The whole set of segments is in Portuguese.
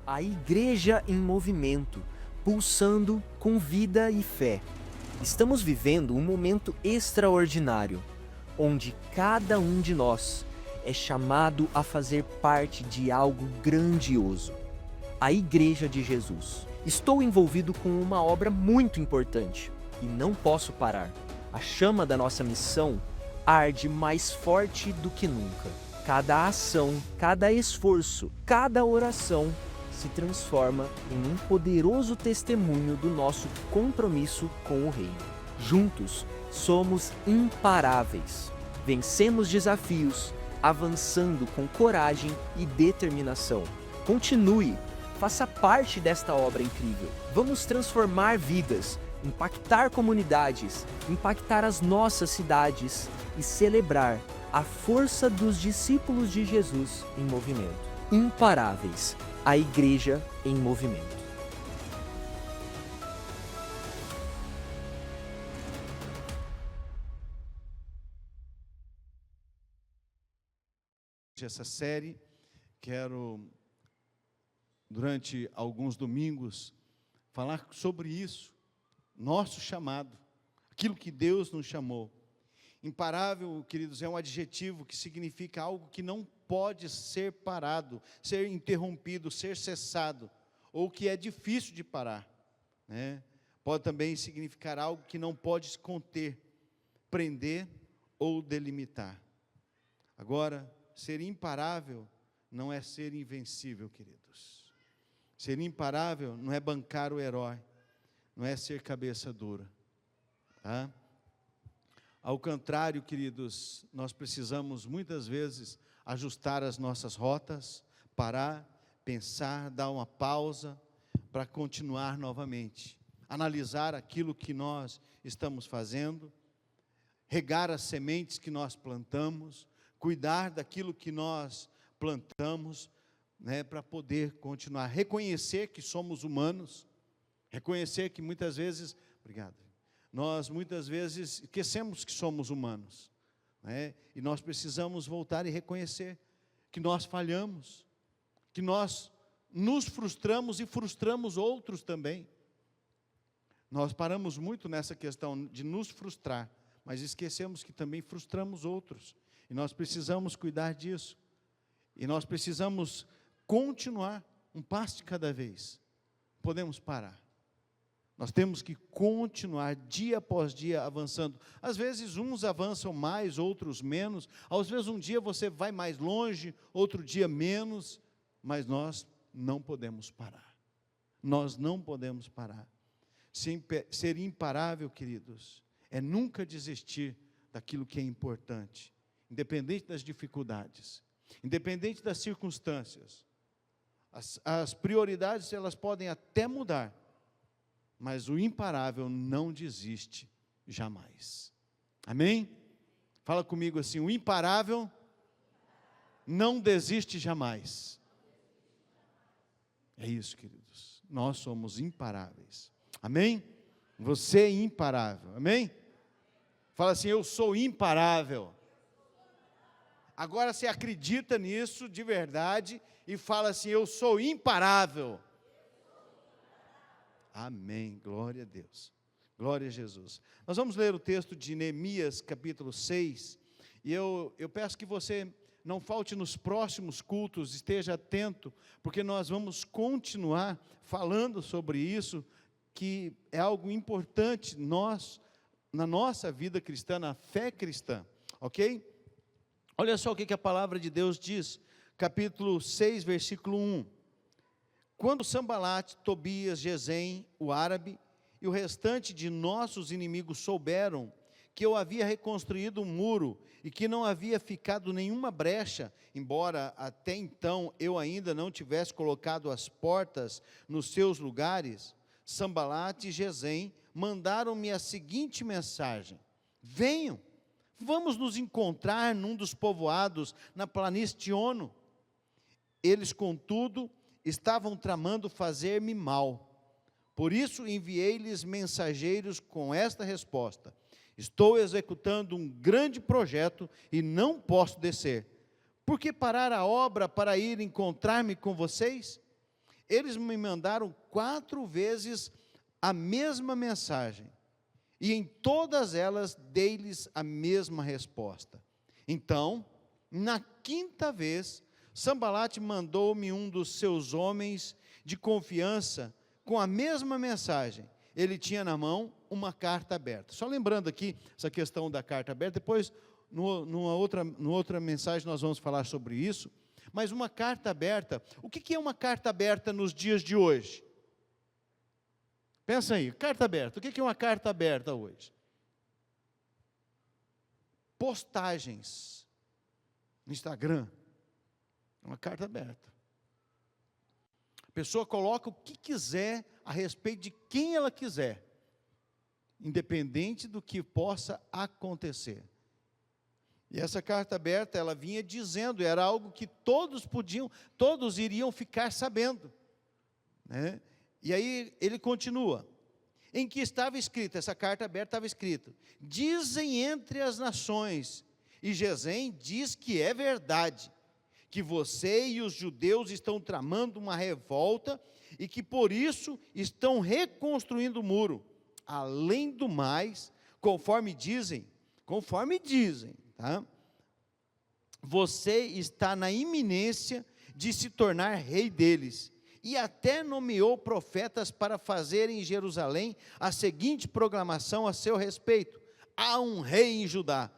A igreja em movimento, pulsando com vida e fé. Estamos vivendo um momento extraordinário, onde cada um de nós é chamado a fazer parte de algo grandioso. A Igreja de Jesus. Estou envolvido com uma obra muito importante e não posso parar. A chama da nossa missão arde mais forte do que nunca. Cada ação, cada esforço, cada oração se transforma em um poderoso testemunho do nosso compromisso com o Reino. Juntos, somos imparáveis. Vencemos desafios, avançando com coragem e determinação. Continue, faça parte desta obra incrível. Vamos transformar vidas, impactar comunidades, impactar as nossas cidades e celebrar a força dos discípulos de Jesus em movimento. Imparáveis, a Igreja em movimento. Essa série, quero, durante alguns domingos, falar sobre isso, nosso chamado, aquilo que Deus nos chamou. Imparável, queridos, é um adjetivo que significa algo que não pode ser parado, ser interrompido, ser cessado, ou que é difícil de parar, né? Pode também significar algo que não pode se conter, prender ou delimitar. Agora, ser imparável não é ser invencível, queridos. Ser imparável não é bancar o herói, não é ser cabeça dura, tá? Ao contrário, queridos, nós precisamos muitas vezes ajustar as nossas rotas, parar, pensar, dar uma pausa para continuar novamente, analisar aquilo que nós estamos fazendo, regar as sementes que nós plantamos, cuidar daquilo que nós plantamos, né, para poder continuar, reconhecer que somos humanos, reconhecer que muitas vezes, nós muitas vezes esquecemos que somos humanos, né, e nós precisamos voltar e reconhecer que nós falhamos, que nós nos frustramos e frustramos outros também. Nós paramos muito nessa questão de nos frustrar, mas esquecemos que também frustramos outros, e nós precisamos cuidar disso, e nós precisamos continuar, um passo de cada vez. Podemos parar, nós temos que continuar dia após dia avançando. Às vezes uns avançam mais, outros menos, às vezes um dia você vai mais longe, outro dia menos, mas nós não podemos parar, nós não podemos parar. Ser imparável, queridos, é nunca desistir daquilo que é importante, independente das dificuldades, independente das circunstâncias. As prioridades, elas podem até mudar, mas o imparável não desiste jamais. Amém? Fala comigo assim: o imparável não desiste jamais. É isso, queridos, nós somos imparáveis. Amém? Você é imparável. Amém? Fala assim: eu sou imparável. Agora você acredita nisso de verdade e fala assim: eu sou imparável. Amém, glória a Deus, glória a Jesus. Nós vamos ler o texto de Neemias, capítulo 6, e eu peço que você não falte nos próximos cultos, esteja atento, porque nós vamos continuar falando sobre isso, que é algo importante na nossa vida cristã, na fé cristã, ok? Olha só o que a palavra de Deus diz, capítulo 6, versículo 1. Quando Sambalate, Tobias, Gesem, o árabe, e o restante de nossos inimigos souberam que eu havia reconstruído um muro e que não havia ficado nenhuma brecha, embora até então eu ainda não tivesse colocado as portas nos seus lugares, Sambalate e Gesem mandaram-me a seguinte mensagem: venham, vamos nos encontrar num dos povoados na planície de Ono. Eles, contudo, estavam tramando fazer-me mal. Por isso enviei-lhes mensageiros com esta resposta: estou executando um grande projeto e não posso descer. Por que parar a obra para ir encontrar-me com vocês? Eles me mandaram 4 vezes a mesma mensagem, e em todas elas dei-lhes a mesma resposta. Então, na 5ª vez, Sambalate mandou-me um dos seus homens de confiança com a mesma mensagem. Ele tinha na mão uma carta aberta. Só lembrando aqui essa questão da carta aberta, depois, numa outra mensagem, nós vamos falar sobre isso. Mas uma carta aberta, o que é uma carta aberta nos dias de hoje? Pensa aí, carta aberta, o que é uma carta aberta hoje? Postagens no Instagram, uma carta aberta. A pessoa coloca o que quiser a respeito de quem ela quiser, independente do que possa acontecer. E essa carta aberta, ela vinha dizendo, era algo que todos iriam ficar sabendo, né? E aí ele continua, em que estava escrito, essa carta aberta estava escrito: dizem entre as nações, e Gesem diz que é verdade, que você e os judeus estão tramando uma revolta, e que por isso estão reconstruindo o muro. Além do mais, conforme dizem, tá? Você está na iminência de se tornar rei deles, e até nomeou profetas para fazerem em Jerusalém a seguinte proclamação a seu respeito: há um rei em Judá.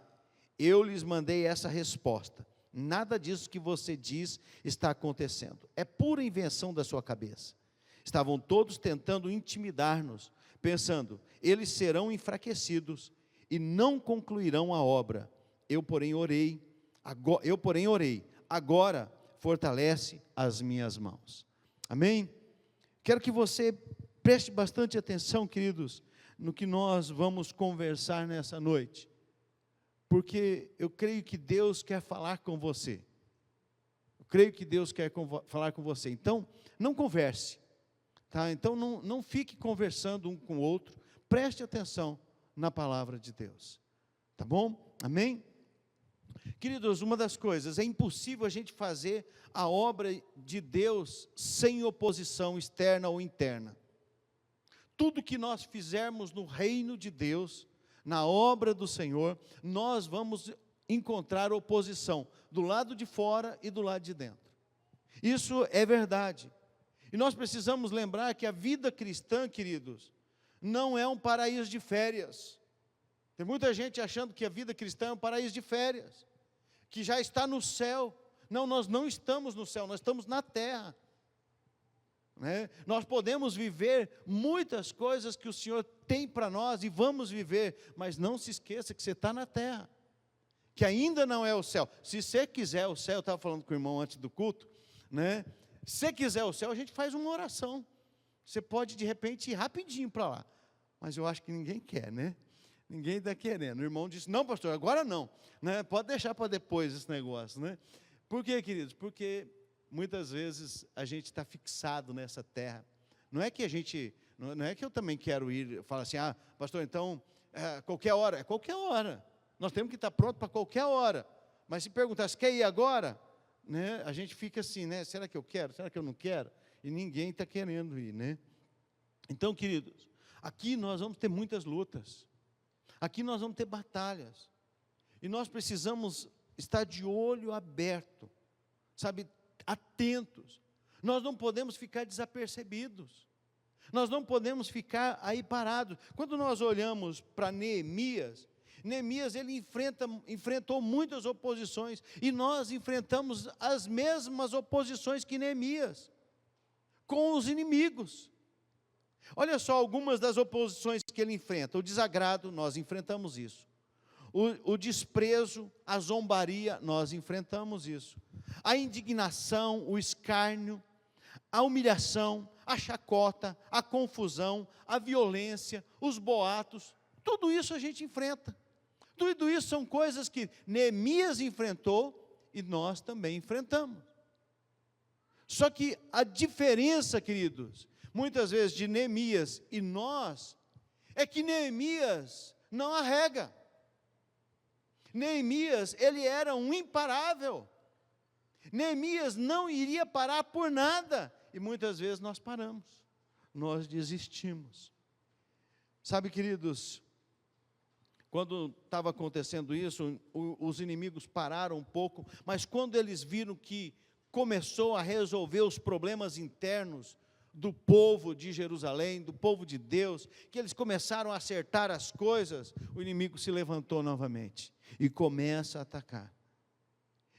Eu lhes mandei essa resposta: nada disso que você diz está acontecendo, é pura invenção da sua cabeça. Estavam todos tentando intimidar-nos, pensando, eles serão enfraquecidos e não concluirão a obra. Eu, porém, orei, agora fortalece as minhas mãos. Amém? Quero que você preste bastante atenção, queridos, no que nós vamos conversar nessa noite, porque eu creio que Deus quer falar com você. Eu creio que Deus quer falar com você. Então, não converse, tá? Então, não fique conversando um com o outro, preste atenção na palavra de Deus, tá bom? Amém? Queridos, uma das coisas, é impossível a gente fazer a obra de Deus sem oposição externa ou interna. Tudo que nós fizermos no reino de Deus, na obra do Senhor, nós vamos encontrar oposição do lado de fora e do lado de dentro. Isso é verdade. E nós precisamos lembrar que a vida cristã, queridos, não é um paraíso de férias. Tem muita gente achando que a vida cristã é um paraíso de férias, que já está no céu. Não, nós não estamos no céu, nós estamos na terra, né? Nós podemos viver muitas coisas que o Senhor tem para nós e vamos viver, mas não se esqueça que você está na terra, que ainda não é o céu. Se você quiser o céu, eu estava falando com o irmão antes do culto, né? Se você quiser o céu, a gente faz uma oração. Você pode de repente ir rapidinho para lá, mas eu acho que ninguém quer, né? Ninguém está querendo. O irmão disse, não pastor, agora não, né? Pode deixar para depois esse negócio, né? Por quê, queridos? Porque muitas vezes a gente está fixado nessa terra. Não é que eu também quero ir, falar assim, pastor, então, qualquer hora. É qualquer hora. Nós temos que estar pronto para qualquer hora. Mas se perguntar, se quer ir agora? Né? A gente fica assim, né? Será que eu quero? Será que eu não quero? E ninguém está querendo ir, né? Então, queridos, aqui nós vamos ter muitas lutas. Aqui nós vamos ter batalhas. E nós precisamos estar de olho aberto, sabe, atentos. Nós não podemos ficar desapercebidos. Nós não podemos ficar aí parados. Quando nós olhamos para Neemias, ele enfrentou muitas oposições, e nós enfrentamos as mesmas oposições que Neemias, com os inimigos. Olha só algumas das oposições que ele enfrenta. O desagrado, nós enfrentamos isso. O desprezo, a zombaria, nós enfrentamos isso. A indignação, o escárnio, a humilhação, a chacota, a confusão, a violência, os boatos, tudo isso a gente enfrenta. Tudo isso são coisas que Neemias enfrentou e nós também enfrentamos. Só que a diferença, queridos, muitas vezes de Neemias e nós, é que Neemias não arrega. Neemias, ele era um imparável. Neemias não iria parar por nada. e muitas vezes nós paramos, nós desistimos. Sabe, queridos, quando estava acontecendo isso, os inimigos pararam um pouco, mas quando eles viram que começou a resolver os problemas internos do povo de Jerusalém, do povo de Deus, que eles começaram a acertar as coisas, o inimigo se levantou novamente e começa a atacar.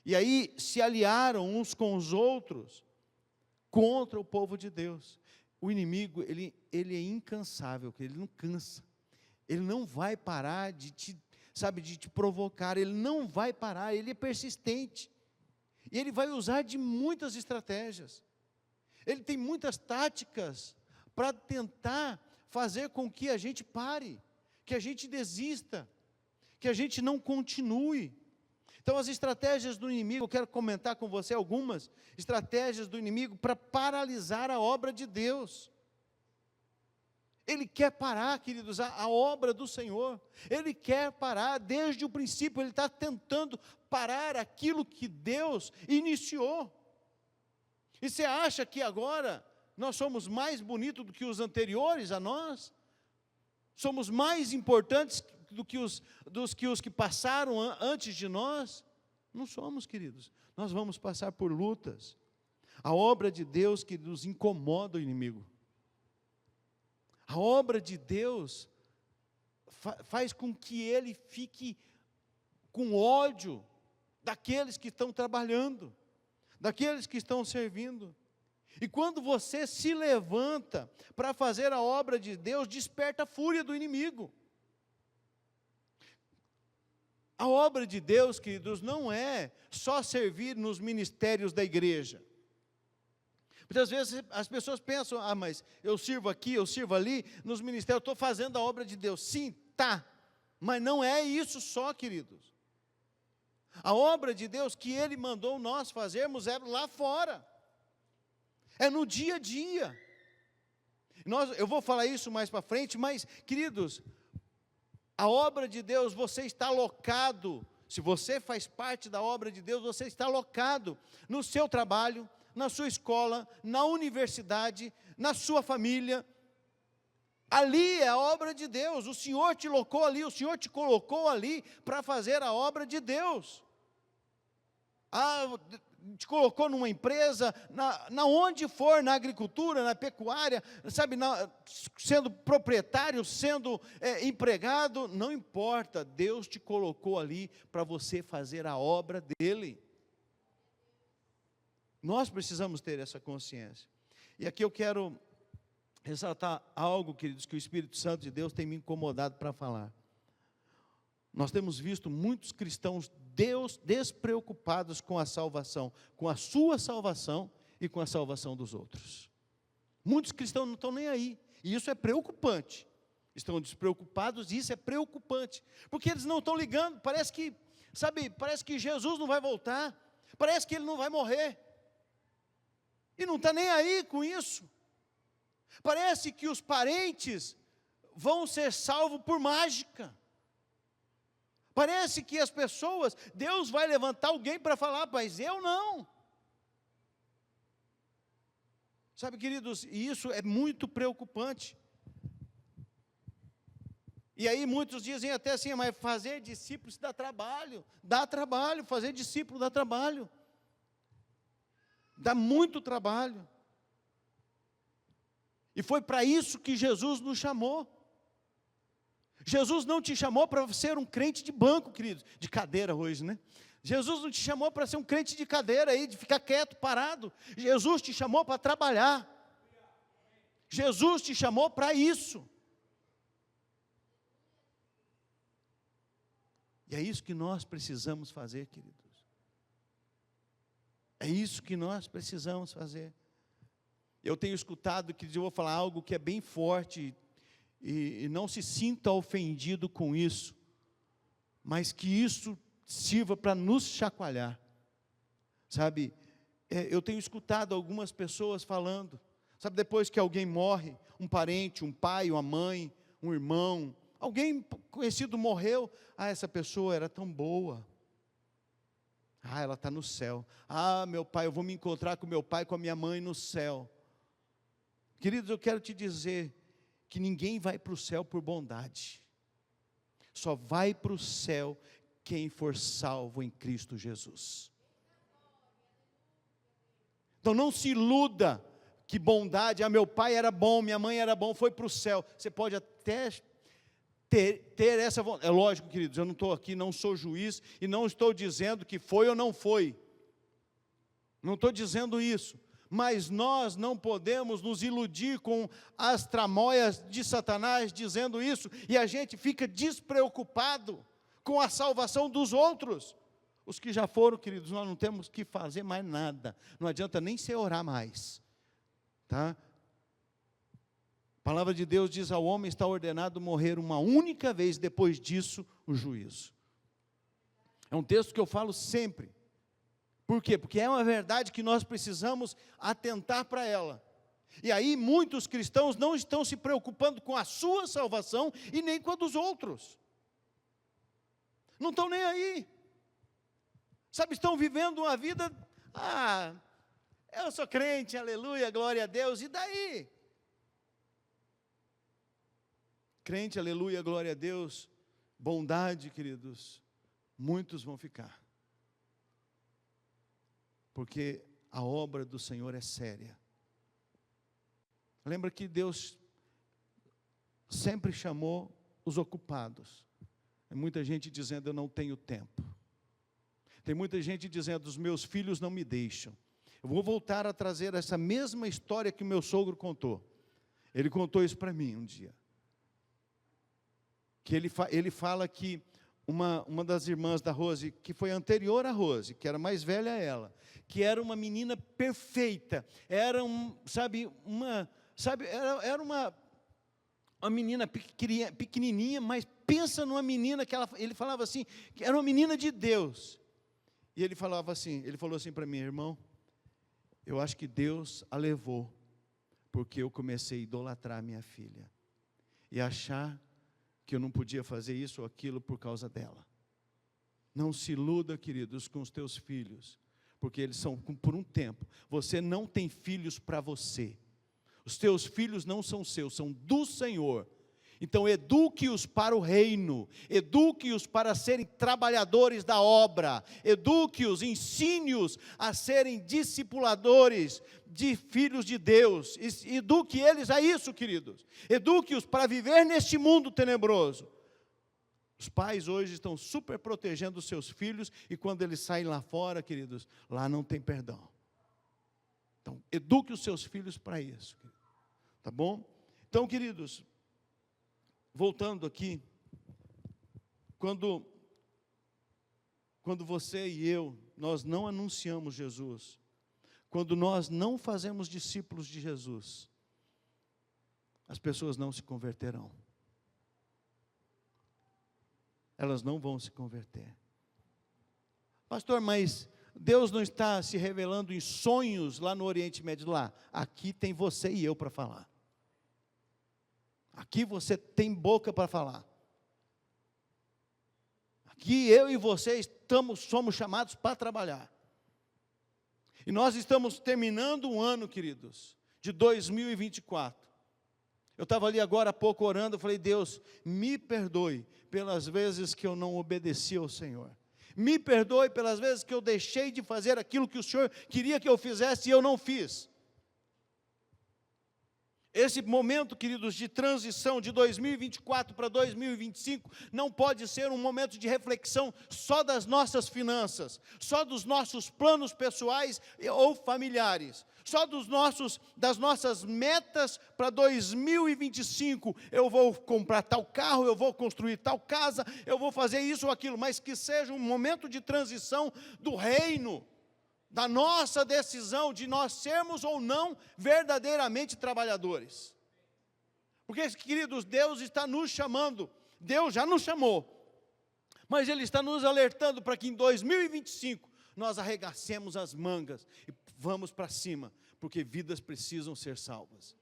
E aí se aliaram uns com os outros contra o povo de Deus. O inimigo, ele é incansável, ele não cansa. Ele não vai parar de te provocar, ele não vai parar, ele é persistente. E ele vai usar de muitas estratégias. Ele tem muitas táticas para tentar fazer com que a gente pare, que a gente desista, que a gente não continue. Então, as estratégias do inimigo, eu quero comentar com você algumas estratégias do inimigo para paralisar a obra de Deus. Ele quer parar, queridos, a obra do Senhor. Ele quer parar, desde o princípio, ele está tentando parar aquilo que Deus iniciou. E você acha que agora nós somos mais bonitos do que os anteriores a nós? Somos mais importantes do que os que passaram antes de nós? Não somos, queridos. Nós vamos passar por lutas. A obra de Deus que nos incomoda o inimigo. A obra de Deus faz com que ele fique com ódio daqueles que estão trabalhando, daqueles que estão servindo. E quando você se levanta para fazer a obra de Deus, desperta a fúria do inimigo. A obra de Deus, queridos, não é só servir nos ministérios da igreja. Muitas vezes as pessoas pensam, mas eu sirvo aqui, eu sirvo ali, nos ministérios, eu estou fazendo a obra de Deus. Sim, tá, mas não é isso só, queridos. A obra de Deus que Ele mandou nós fazermos é lá fora, é no dia a dia. Eu vou falar isso mais para frente, mas, queridos, a obra de Deus, você está alocado, se você faz parte da obra de Deus, você está alocado no seu trabalho, na sua escola, na universidade, na sua família. Ali é a obra de Deus. O Senhor te colocou ali, o Senhor te colocou ali para fazer a obra de Deus. Te colocou numa empresa, na onde for, na agricultura, na pecuária, sabe, sendo proprietário, sendo empregado, não importa, Deus te colocou ali para você fazer a obra dEle. Nós precisamos ter essa consciência. E aqui eu quero ressaltar algo, queridos, que o Espírito Santo de Deus tem me incomodado para falar. Nós temos visto muitos cristãos despreocupados com a salvação, com a sua salvação e com a salvação dos outros. Muitos cristãos não estão nem aí, e isso é preocupante. Estão despreocupados e isso é preocupante, porque eles não estão ligando, parece que Jesus não vai voltar, parece que Ele não vai morrer, e não está nem aí com isso. Parece que os parentes vão ser salvos por mágica. Parece que as pessoas, Deus vai levantar alguém para falar, mas eu não. Sabe, queridos, e isso é muito preocupante. E aí muitos dizem até assim, mas fazer discípulos dá trabalho, fazer discípulo dá trabalho. Dá muito trabalho. E foi para isso que Jesus nos chamou. Jesus não te chamou para ser um crente de banco, querido, de cadeira hoje, né? Jesus não te chamou para ser um crente de cadeira aí, de ficar quieto, parado. Jesus te chamou para trabalhar. Jesus te chamou para isso. E é isso que nós precisamos fazer, queridos. É isso que nós precisamos fazer. Eu tenho escutado, que eu vou falar algo que é bem forte, e não se sinta ofendido com isso, mas que isso sirva para nos chacoalhar. Sabe, eu tenho escutado algumas pessoas falando, sabe, depois que alguém morre, um parente, um pai, uma mãe, um irmão, alguém conhecido morreu, essa pessoa era tão boa. Ela está no céu. Meu pai, eu vou me encontrar com meu pai, com a minha mãe no céu. Queridos, eu quero te dizer que ninguém vai para o céu por bondade. Só vai para o céu quem for salvo em Cristo Jesus. Então não se iluda que bondade, meu pai era bom, minha mãe era bom, foi para o céu. Você pode até ter essa vontade. É lógico, queridos, eu não estou aqui, não sou juiz, e não estou dizendo que foi ou não foi. Não estou dizendo isso. Mas nós não podemos nos iludir com as tramóias de Satanás dizendo isso, e a gente fica despreocupado com a salvação dos outros. Os que já foram, queridos, nós não temos que fazer mais nada, não adianta nem se orar mais, tá? A palavra de Deus diz: ao homem está ordenado morrer uma única vez, depois disso o juízo. É um texto que eu falo sempre. Por quê? Porque é uma verdade que nós precisamos atentar para ela. E aí muitos cristãos não estão se preocupando com a sua salvação e nem com a dos outros. Não estão nem aí. Sabe, estão vivendo uma vida, eu sou crente, aleluia, glória a Deus, e daí? Crente, aleluia, glória a Deus, bondade, queridos, muitos vão ficar. Porque a obra do Senhor é séria. Lembra que Deus sempre chamou os ocupados. Tem muita gente dizendo: eu não tenho tempo. Tem muita gente dizendo: os meus filhos não me deixam. Eu vou voltar a trazer essa mesma história que o meu sogro contou. Ele contou isso para mim um dia. Que ele fala que uma das irmãs da Rose, que foi anterior a Rose, que era mais velha a ela, que era uma menina perfeita, era uma menina pequenininha, mas pensa numa menina que ele falava assim, que era uma menina de Deus. E ele falou assim para mim: irmão, eu acho que Deus a levou, porque eu comecei a idolatrar minha filha, e achar que eu não podia fazer isso ou aquilo por causa dela. Não se iluda, queridos, com os teus filhos, porque eles são por um tempo. Você não tem filhos para você. Os teus filhos não são seus, são do Senhor. Então eduque-os para o reino, eduque-os para serem trabalhadores da obra, eduque-os, ensine-os a serem discipuladores de filhos de Deus, eduque eles a isso, queridos, eduque-os para viver neste mundo tenebroso. Os pais hoje estão super protegendo os seus filhos, e quando eles saem lá fora, queridos, lá não tem perdão. Então, eduque os seus filhos para isso, tá bom? Então, queridos, voltando aqui, quando você e eu, nós não anunciamos Jesus, quando nós não fazemos discípulos de Jesus, as pessoas não se converterão. Elas não vão se converter. Pastor, mas Deus não está se revelando em sonhos lá no Oriente Médio? Lá, aqui tem você e eu para falar. Aqui você tem boca para falar. Aqui eu e você somos chamados para trabalhar. E nós estamos terminando um ano, queridos, de 2024. Eu estava ali agora há pouco orando, eu falei: Deus, me perdoe pelas vezes que eu não obedeci ao Senhor. Me perdoe pelas vezes que eu deixei de fazer aquilo que o Senhor queria que eu fizesse e eu não fiz. Esse momento, queridos, de transição de 2024 para 2025, não pode ser um momento de reflexão só das nossas finanças, só dos nossos planos pessoais ou familiares, só das nossas metas para 2025, eu vou comprar tal carro, eu vou construir tal casa, eu vou fazer isso ou aquilo, mas que seja um momento de transição do reino, da nossa decisão de nós sermos ou não verdadeiramente trabalhadores. Porque, queridos, Deus está nos chamando, Deus já nos chamou, mas Ele está nos alertando para que em 2025 nós arregacemos as mangas e vamos para cima, porque vidas precisam ser salvas.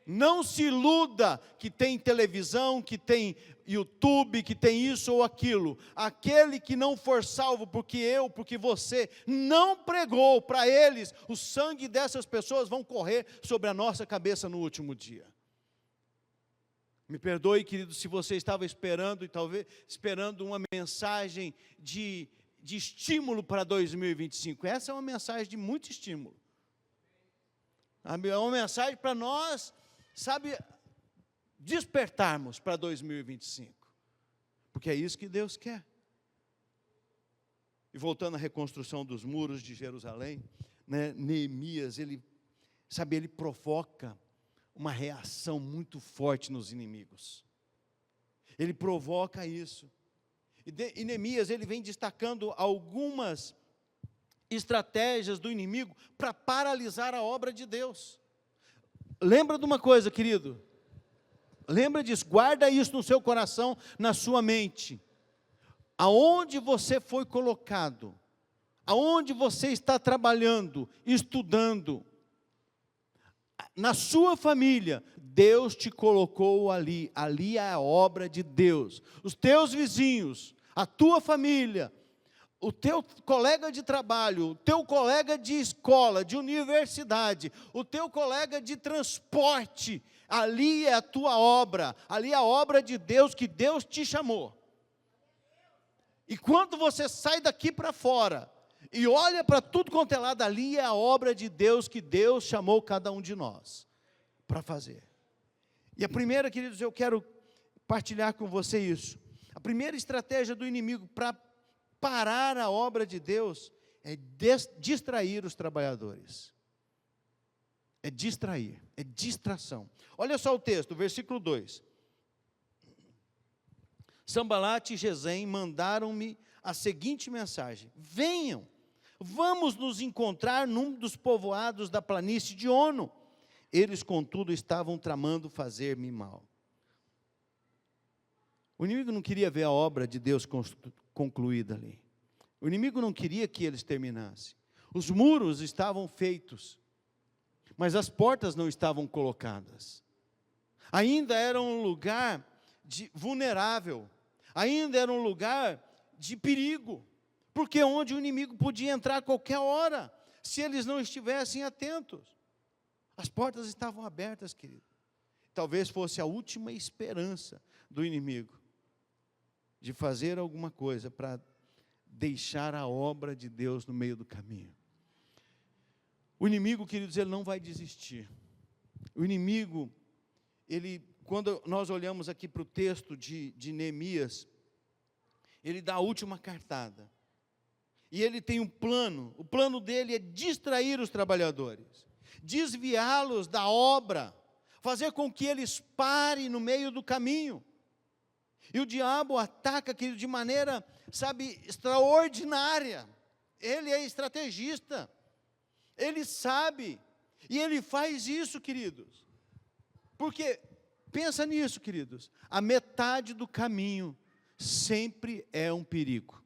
Não se iluda que tem televisão, que tem YouTube, que tem isso ou aquilo. Aquele que não for salvo, porque você não pregou para eles, o sangue dessas pessoas vão correr sobre a nossa cabeça no último dia. Me perdoe, querido, se você estava esperando, e talvez esperando uma mensagem de estímulo para 2025. Essa é uma mensagem de muito estímulo. É uma mensagem para nós, despertarmos para 2025. Porque é isso que Deus quer. E voltando à reconstrução dos muros de Jerusalém, né, Neemias, ele provoca uma reação muito forte nos inimigos. Ele provoca isso. E Neemias, ele vem destacando algumas estratégias do inimigo para paralisar a obra de Deus. Lembra de uma coisa, querido? Lembra disso, guarda isso no seu coração, na sua mente. Aonde você foi colocado, aonde você está trabalhando, estudando, na sua família, Deus te colocou ali. Ali é a obra de Deus. Os teus vizinhos, a tua família, o teu colega de trabalho, o teu colega de escola, de universidade, o teu colega de transporte, ali é a tua obra, ali é a obra de Deus que Deus te chamou. E quando você sai daqui para fora, e olha para tudo quanto é lado, ali é a obra de Deus que Deus chamou cada um de nós para fazer. E a primeira, queridos, eu quero partilhar com você isso. A primeira estratégia do inimigo para parar a obra de Deus é distrair os trabalhadores. É distrair, é distração. Olha só o texto, versículo 2. Sanbalate e Gesem mandaram-me a seguinte mensagem: venham, vamos nos encontrar num dos povoados da planície de Ono. Eles, contudo, estavam tramando fazer-me mal. O inimigo não queria ver a obra de Deus concluída ali. O inimigo não queria que eles terminassem. Os muros estavam feitos, mas as portas não estavam colocadas. Ainda era um lugar vulnerável, ainda era um lugar de perigo, porque onde o inimigo podia entrar a qualquer hora, se eles não estivessem atentos. As portas estavam abertas, querido. Talvez fosse a última esperança do inimigo de fazer alguma coisa para deixar a obra de Deus no meio do caminho. O inimigo, queridos, ele não vai desistir. O inimigo, quando nós olhamos aqui para o texto de Neemias, ele dá a última cartada. E ele tem um plano. O plano dele é distrair os trabalhadores, desviá-los da obra, fazer com que eles parem no meio do caminho. E o diabo ataca, querido, de maneira, extraordinária. Ele é estrategista. Ele sabe. E ele faz isso, queridos. Porque, pensa nisso, queridos. A metade do caminho sempre é um perigo.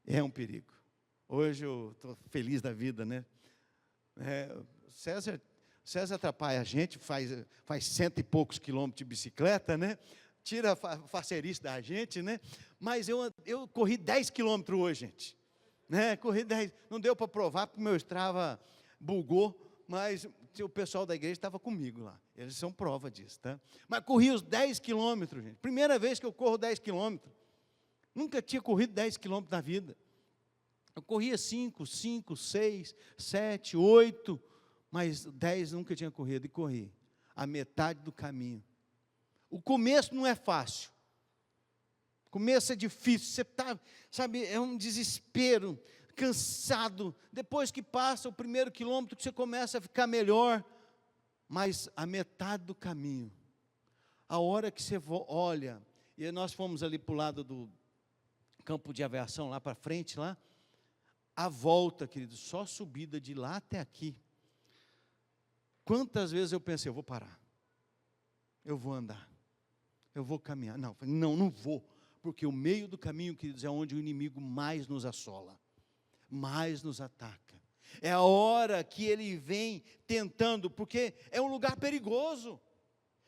É um perigo. Hoje eu estou feliz da vida, né? César atrapalha a gente, faz 100 e poucos quilômetros de bicicleta, né? Tira a facerice da gente, né? Mas eu corri 10 quilômetros hoje, gente. Né? Corri 10, não deu para provar, porque o meu Strava bugou, mas o pessoal da igreja estava comigo lá. Eles são prova disso, tá? Mas corri os 10 quilômetros, gente. Primeira vez que eu corro 10 quilômetros. Nunca tinha corrido 10 quilômetros na vida. Eu corria 5, 6, 7, 8, mas 10 nunca tinha corrido, e corri a metade do caminho. O começo não é fácil. O começo é difícil, você está, é um desespero, cansado. Depois que passa o primeiro quilômetro, que você começa a ficar melhor. Mas a metade do caminho, a hora que você olha, e nós fomos ali para o lado do campo de aviação, lá para frente, lá, a volta, querido, só subida de lá até aqui. Quantas vezes eu pensei, eu vou parar, eu vou andar, eu vou caminhar. Não vou, porque o meio do caminho, queridos, é onde o inimigo mais nos assola, mais nos ataca. É a hora que ele vem tentando, porque é um lugar perigoso,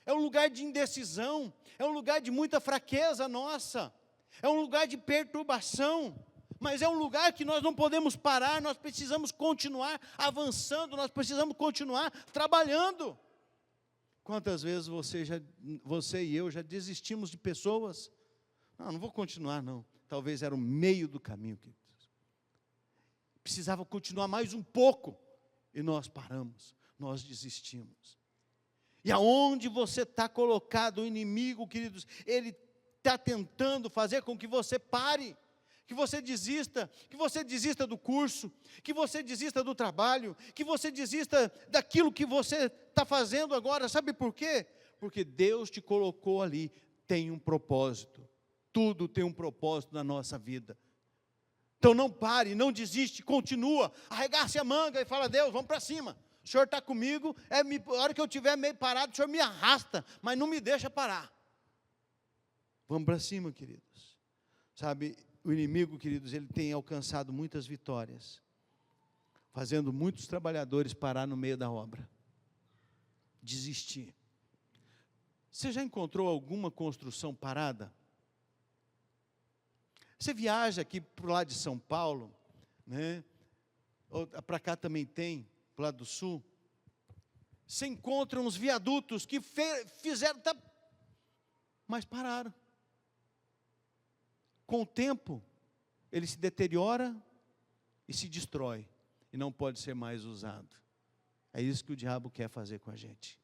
é um lugar de indecisão, é um lugar de muita fraqueza nossa, é um lugar de perturbação, mas é um lugar que nós não podemos parar, nós precisamos continuar avançando, nós precisamos continuar trabalhando. Quantas vezes você e eu já desistimos de pessoas? Não vou continuar não, talvez era o meio do caminho, queridos. Precisava continuar mais um pouco, e nós paramos, nós desistimos. E aonde você está colocado, o inimigo, queridos, ele está tentando fazer com que você pare, que você desista do curso, que você desista do trabalho, que você desista daquilo que você está fazendo agora. Sabe por quê? Porque Deus te colocou ali, tem um propósito, tudo tem um propósito na nossa vida. Então não pare, não desiste, continua, arregace a manga e fala: Deus, vamos para cima, o Senhor está comigo, a hora que eu estiver meio parado, o Senhor me arrasta, mas não me deixa parar. Vamos para cima, queridos. Sabe, o inimigo, queridos, ele tem alcançado muitas vitórias, fazendo muitos trabalhadores parar no meio da obra, desistir. Você já encontrou alguma construção parada? Você viaja aqui para o lado de São Paulo, né? Para cá também tem, para o lado do sul. Você encontra uns viadutos que fizeram, mas pararam. Com o tempo, ele se deteriora e se destrói, e não pode ser mais usado. É isso que o diabo quer fazer com a gente.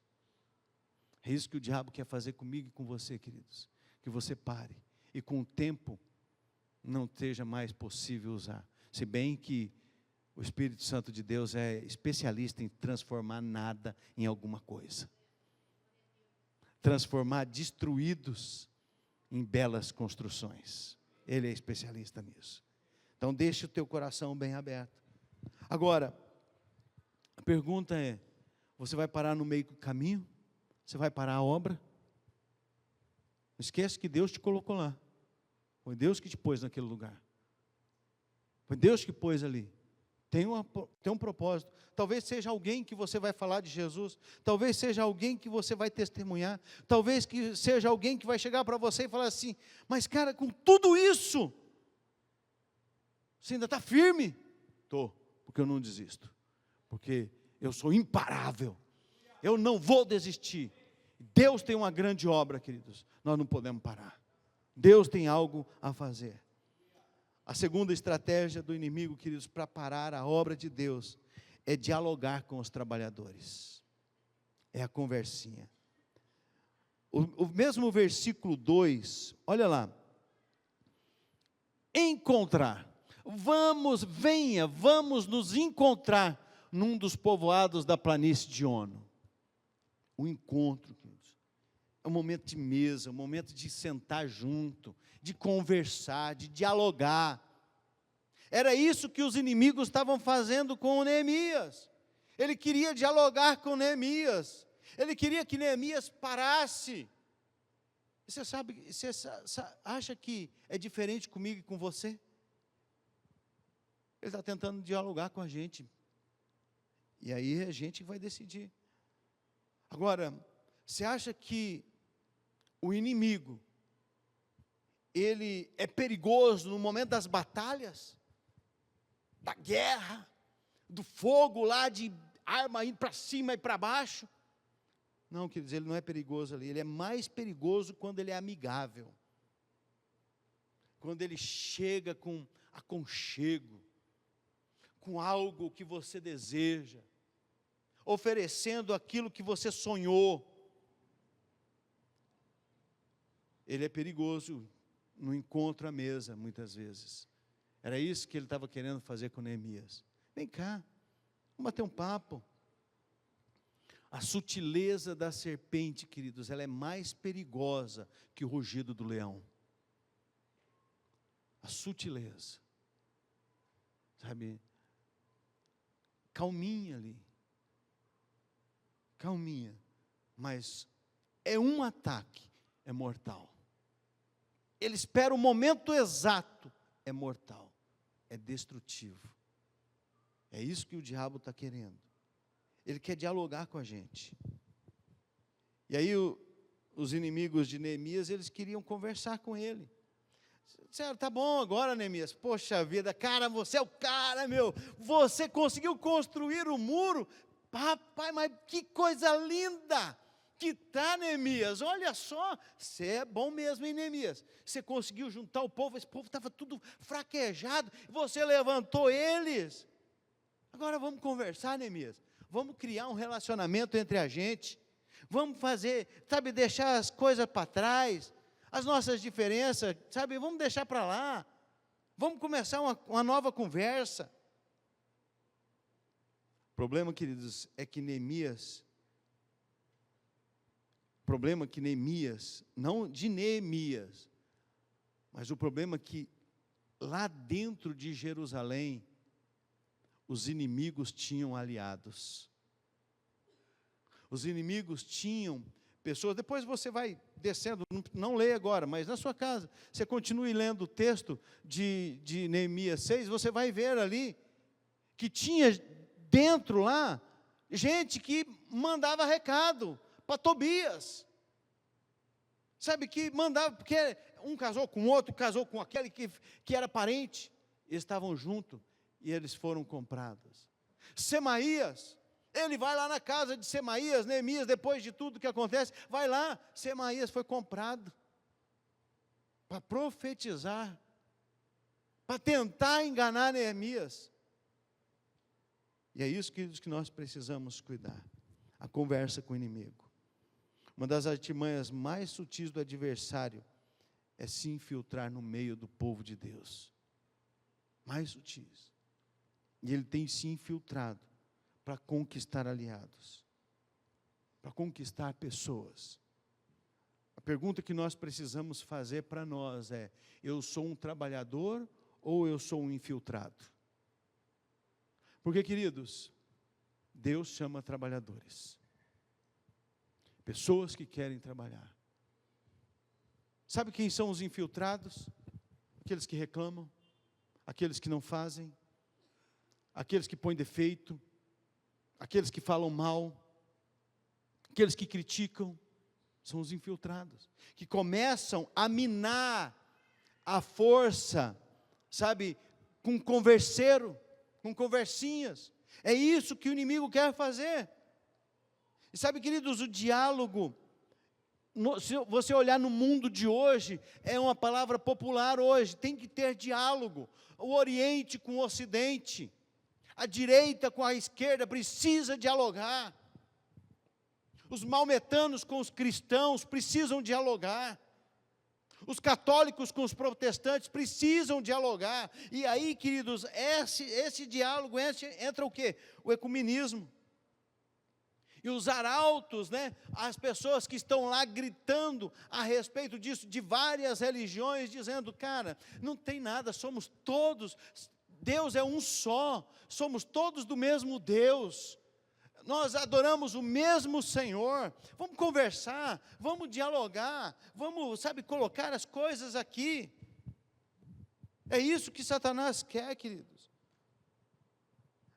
É isso que o diabo quer fazer comigo e com você, queridos. Que você pare, e com o tempo, não seja mais possível usar. Se bem que o Espírito Santo de Deus é especialista em transformar nada em alguma coisa. Transformar destruídos em belas construções. Ele é especialista nisso. Então deixe o teu coração bem aberto. Agora, a pergunta é: você vai parar no meio do caminho? Você vai parar a obra? Não esquece que Deus te colocou lá. Foi Deus que te pôs naquele lugar. Foi Deus que pôs ali. Tem um propósito. Talvez seja alguém que você vai falar de Jesus. Talvez seja alguém que você vai testemunhar. Talvez que seja alguém que vai chegar para você e falar assim: mas cara, com tudo isso, você ainda está firme? Estou, porque eu não desisto. Porque eu sou imparável. Eu não vou desistir. Deus tem uma grande obra, queridos. Nós não podemos parar. Deus tem algo a fazer. A segunda estratégia do inimigo, queridos, para parar a obra de Deus, é dialogar com os trabalhadores. É a conversinha. O mesmo versículo 2, olha lá. Encontrar. Vamos nos encontrar num dos povoados da planície de Ono. O encontro, queridos. É um momento de mesa, um momento de sentar junto, de conversar, de dialogar. Era isso que os inimigos estavam fazendo com Neemias. Ele queria dialogar com Neemias. Ele queria que Neemias parasse. Você acha que é diferente comigo e com você? Ele está tentando dialogar com a gente. E aí a gente vai decidir. Agora, você acha que o inimigo, ele é perigoso no momento das batalhas, da guerra, do fogo lá, de arma indo para cima e para baixo? Não, quer dizer, ele não é perigoso ali. Ele é mais perigoso quando ele é amigável, quando ele chega com aconchego, com algo que você deseja, oferecendo aquilo que você sonhou. Ele é perigoso no encontro à mesa, muitas vezes. Era isso que ele estava querendo fazer com Neemias. Vem cá, vamos bater um papo. A sutileza da serpente, queridos, ela é mais perigosa que o rugido do leão. A sutileza. Sabe? Calminha ali. Calminha. Mas é um ataque, é mortal. Ele espera o momento exato, é mortal, é destrutivo. É isso que o diabo está querendo. Ele quer dialogar com a gente. E aí os inimigos de Neemias, eles queriam conversar com ele. Disseram, tá bom agora, Neemias, poxa vida, cara, você é o cara, meu, você conseguiu construir o muro, rapaz, mas que coisa linda que tá, Neemias, olha só, você é bom mesmo, hein, Neemias, você conseguiu juntar o povo, esse povo estava tudo fraquejado, você levantou eles, agora vamos conversar, Neemias, vamos criar um relacionamento entre a gente, vamos fazer, sabe, deixar as coisas para trás, as nossas diferenças, sabe, vamos deixar para lá, vamos começar uma nova conversa. O problema, queridos, é que Neemias, não de Neemias, mas o problema é que lá dentro de Jerusalém, os inimigos tinham aliados. Os inimigos tinham pessoas, depois você vai descendo, não leia agora, mas na sua casa, você continue lendo o texto de Neemias 6, você vai ver ali, que tinha dentro lá, gente que mandava recado para Tobias, sabe, que mandava, porque um casou com o outro, casou com aquele que era parente, eles estavam juntos, e eles foram comprados. Semaías, ele vai lá na casa de Semaías, Neemias, depois de tudo que acontece, vai lá, Semaías foi comprado, para profetizar, para tentar enganar Neemias, e é isso, queridos, que nós precisamos cuidar, a conversa com o inimigo. Uma das artimanhas mais sutis do adversário, é se infiltrar no meio do povo de Deus, mais sutis, e ele tem se infiltrado, para conquistar aliados, para conquistar pessoas. A pergunta que nós precisamos fazer para nós é, eu sou um trabalhador ou eu sou um infiltrado? Porque, queridos, Deus chama trabalhadores, pessoas que querem trabalhar. Sabe quem são os infiltrados? Aqueles que reclamam, aqueles que não fazem, aqueles que põem defeito, aqueles que falam mal, aqueles que criticam, são os infiltrados, que começam a minar a força, sabe, com converseiro, com conversinhas, é isso que o inimigo quer fazer. E sabe, queridos, o diálogo, se você olhar no mundo de hoje, é uma palavra popular hoje, tem que ter diálogo, o Oriente com o Ocidente, a direita com a esquerda precisa dialogar. Os maometanos com os cristãos precisam dialogar. Os católicos com os protestantes precisam dialogar. E aí, queridos, esse diálogo entra o quê? O ecumenismo. E os arautos, né, as pessoas que estão lá gritando a respeito disso, de várias religiões, dizendo, cara, não tem nada, somos todos, Deus é um só, somos todos do mesmo Deus, nós adoramos o mesmo Senhor, vamos conversar, vamos dialogar, vamos, sabe, colocar as coisas aqui. É isso que Satanás quer, queridos.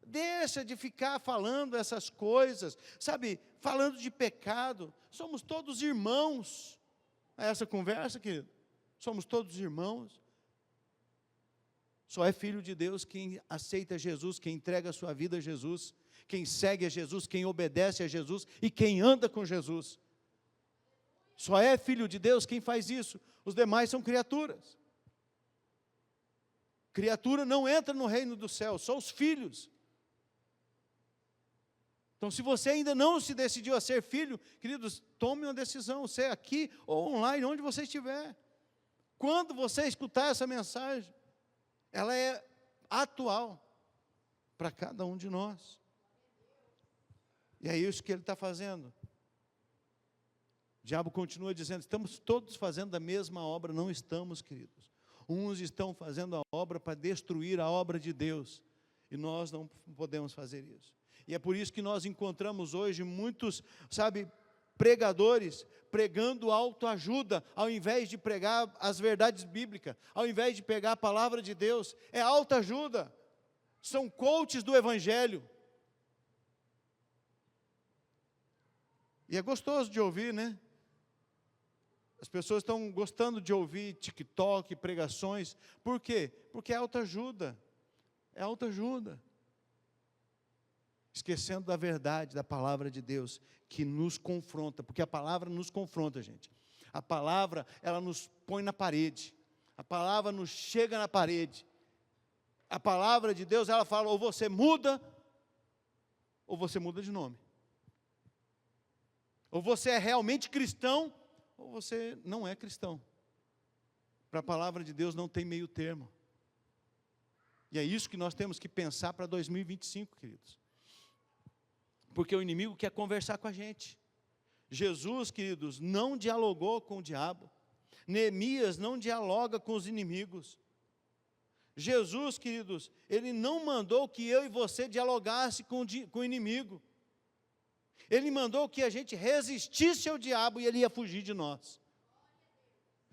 Deixa de ficar falando essas coisas, sabe, falando de pecado, somos todos irmãos. É essa conversa, querido, somos todos irmãos. Só é filho de Deus quem aceita Jesus, quem entrega a sua vida a Jesus, quem segue a Jesus, quem obedece a Jesus e quem anda com Jesus. Só é filho de Deus quem faz isso, os demais são criaturas. Criatura não entra no reino do céu, só os filhos. Então, se você ainda não se decidiu a ser filho, queridos, tome uma decisão, se é aqui ou online, onde você estiver. Quando você escutar essa mensagem, ela é atual para cada um de nós. E é isso que ele está fazendo. O diabo continua dizendo, estamos todos fazendo a mesma obra, não estamos, queridos. Uns estão fazendo a obra para destruir a obra de Deus, e nós não podemos fazer isso. E é por isso que nós encontramos hoje muitos, sabe, pregadores pregando autoajuda, ao invés de pregar as verdades bíblicas, ao invés de pegar a palavra de Deus, é autoajuda. são coaches do Evangelho. E é gostoso de ouvir, né? As pessoas estão gostando de ouvir TikTok, pregações. Por quê? Porque é autoajuda. É autoajuda. Esquecendo da verdade, da palavra de Deus, que nos confronta. Porque a palavra nos confronta, gente. A palavra, ela nos põe na parede. A palavra nos chega na parede. A palavra de Deus, ela fala, ou você muda de nome. Ou você é realmente cristão, ou você não é cristão. Para a palavra de Deus não tem meio termo. E é isso que nós temos que pensar para 2025, queridos. Porque o inimigo quer conversar com a gente. Jesus, queridos, não dialogou com o diabo. Neemias não dialoga com os inimigos. Jesus, queridos, ele não mandou que eu e você dialogasse com o inimigo. Ele mandou que a gente resistisse ao diabo e ele ia fugir de nós.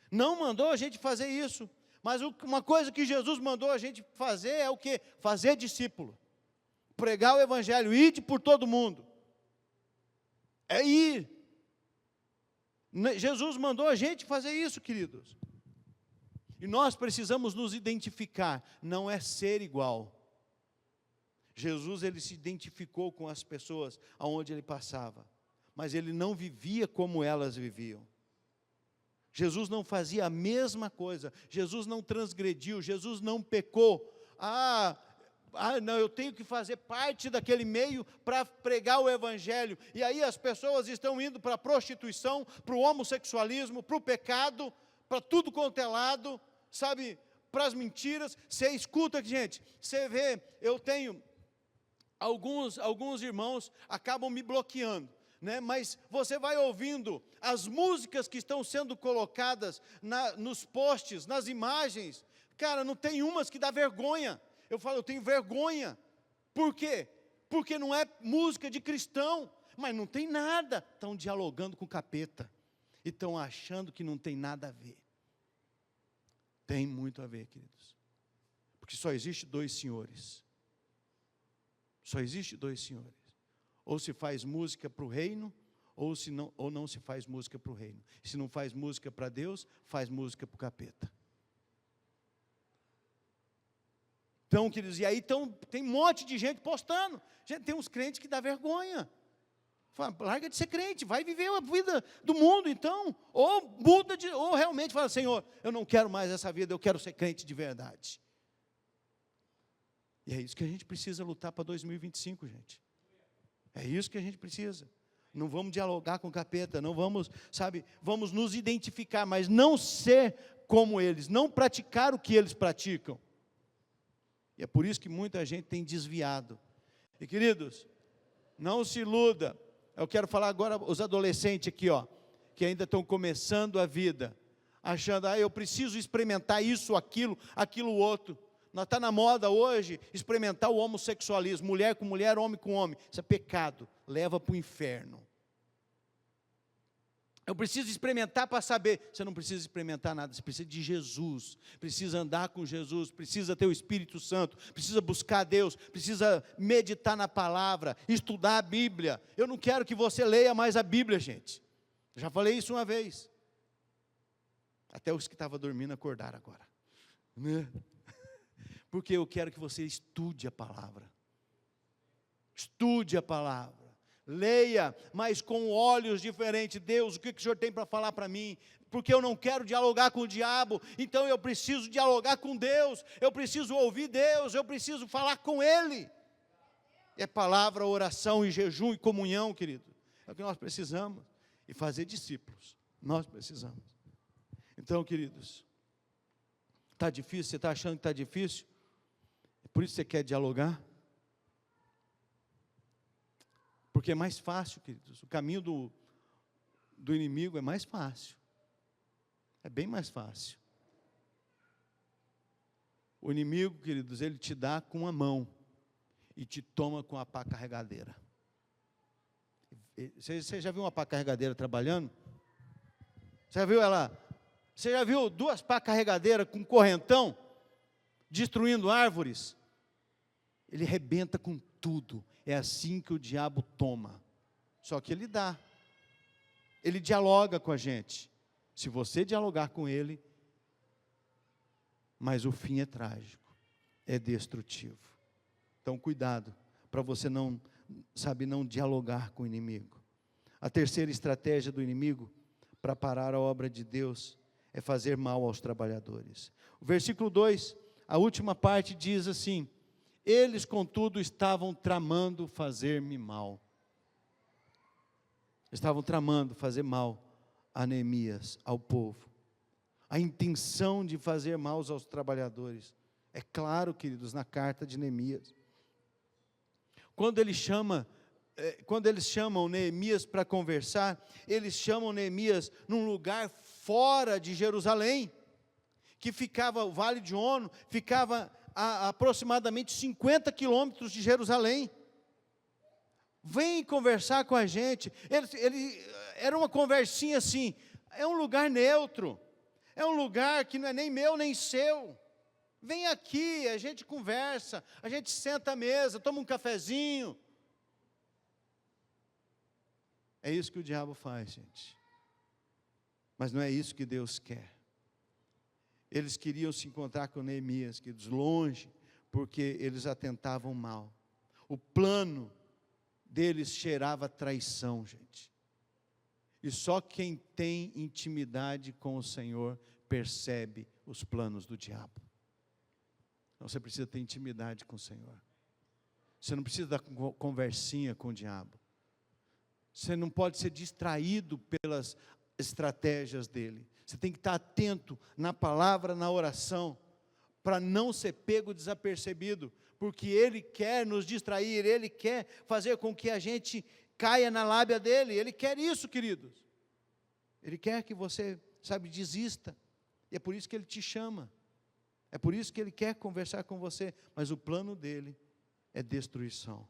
Não mandou a gente fazer isso. Mas uma coisa que Jesus mandou a gente fazer é o quê? Fazer discípulo. Pregar o Evangelho, ide por todo mundo. É ir. Jesus mandou a gente fazer isso, queridos. E nós precisamos nos identificar, não é ser igual. Jesus, ele se identificou com as pessoas aonde ele passava, mas ele não vivia como elas viviam. Jesus não fazia a mesma coisa, Jesus não transgrediu, Jesus não pecou. Não, eu tenho que fazer parte daquele meio para pregar o Evangelho. E aí as pessoas estão indo para a prostituição, para o homossexualismo, para o pecado, para tudo quanto é lado, sabe, para as mentiras. Você escuta, gente, você vê, eu tenho alguns irmãos acabam me bloqueando, né? Mas você vai ouvindo as músicas que estão sendo colocadas nos posts, nas imagens, cara, não tem umas que dá vergonha. Eu falo, eu tenho vergonha. Por quê? Porque não é música de cristão, mas não tem nada. Estão dialogando com o capeta e estão achando que não tem nada a ver. Tem muito a ver, queridos. Porque só existe dois senhores. Só existe dois senhores. Ou se faz música para o reino, ou não se faz música para o reino. Se não faz música para Deus, faz música para o capeta. Então, queridos, e aí tem um monte de gente postando. Gente, tem uns crentes que dá vergonha. Fala, larga de ser crente, vai viver a vida do mundo, então. Ou realmente fala, Senhor, eu não quero mais essa vida, eu quero ser crente de verdade. E é isso que a gente precisa lutar para 2025, gente. É isso que a gente precisa. Não vamos dialogar com o capeta, não vamos, vamos nos identificar, mas não ser como eles, não praticar o que eles praticam. E é por isso que muita gente tem desviado. E queridos, não se iluda. Eu quero falar agora os adolescentes aqui, que ainda estão começando a vida, achando, eu preciso experimentar isso, aquilo outro. Nós está na moda hoje experimentar o homossexualismo, mulher com mulher, homem com homem. Isso é pecado, leva para o inferno. Eu preciso experimentar para saber. Você não precisa experimentar nada, você precisa de Jesus, precisa andar com Jesus, precisa ter o Espírito Santo, precisa buscar Deus, precisa meditar na palavra, estudar a Bíblia. Eu não quero que você leia mais a Bíblia, gente. Eu já falei isso uma vez. Até os que estavam dormindo acordaram agora, né? Porque eu quero que você estude a palavra. Estude a palavra. Leia, mas com olhos diferentes. Deus, o que o Senhor tem para falar para mim? Porque eu não quero dialogar com o diabo, então eu preciso dialogar com Deus, eu preciso ouvir Deus, eu preciso falar com Ele. É palavra, oração e jejum e comunhão, querido. É o que nós precisamos. E fazer discípulos. Nós precisamos. Então, queridos, está difícil? Você está achando que está difícil? Por isso você quer dialogar? Porque é mais fácil, queridos. O caminho do inimigo é mais fácil. É bem mais fácil. O inimigo, queridos, ele te dá com a mão e te toma com a pá carregadeira. Você já viu uma pá carregadeira trabalhando? Você já viu ela? Você já viu duas pá carregadeiras com correntão destruindo árvores? ele arrebenta com tudo. É assim que o diabo toma. Só que ele dá. Ele dialoga com a gente. Se você dialogar com ele, mas o fim é trágico, é destrutivo. Então, cuidado, para você não dialogar com o inimigo. A terceira estratégia do inimigo para parar a obra de Deus é fazer mal aos trabalhadores. O versículo 2, a última parte diz assim: eles, contudo, estavam tramando fazer-me mal. Estavam tramando fazer mal a Neemias, ao povo. A intenção de fazer mal aos trabalhadores. É claro, queridos, na carta de Neemias. Quando eles chamam Neemias para conversar, eles chamam Neemias num lugar fora de Jerusalém, que ficava, o Vale de Ono, ficava a aproximadamente 50 quilômetros de Jerusalém. Vem conversar com a gente. Era uma conversinha assim, é um lugar neutro, é um lugar que não é nem meu nem seu. Vem aqui, a gente conversa, a gente senta à mesa, toma um cafezinho. É isso que o diabo faz, gente. Mas não é isso que Deus quer. Eles queriam se encontrar com Neemias, queridos, longe, porque eles atentavam mal. O plano deles cheirava traição, gente. E só quem tem intimidade com o Senhor percebe os planos do diabo. Então você precisa ter intimidade com o Senhor. Você não precisa dar conversinha com o diabo. Você não pode ser distraído pelas estratégias dele. Você tem que estar atento na palavra, na oração, para não ser pego desapercebido, porque ele quer nos distrair, ele quer fazer com que a gente caia na lábia dele. Ele quer isso, queridos. Ele quer que você, desista. E é por isso que ele te chama. É por isso que ele quer conversar com você. Mas o plano dele é destruição.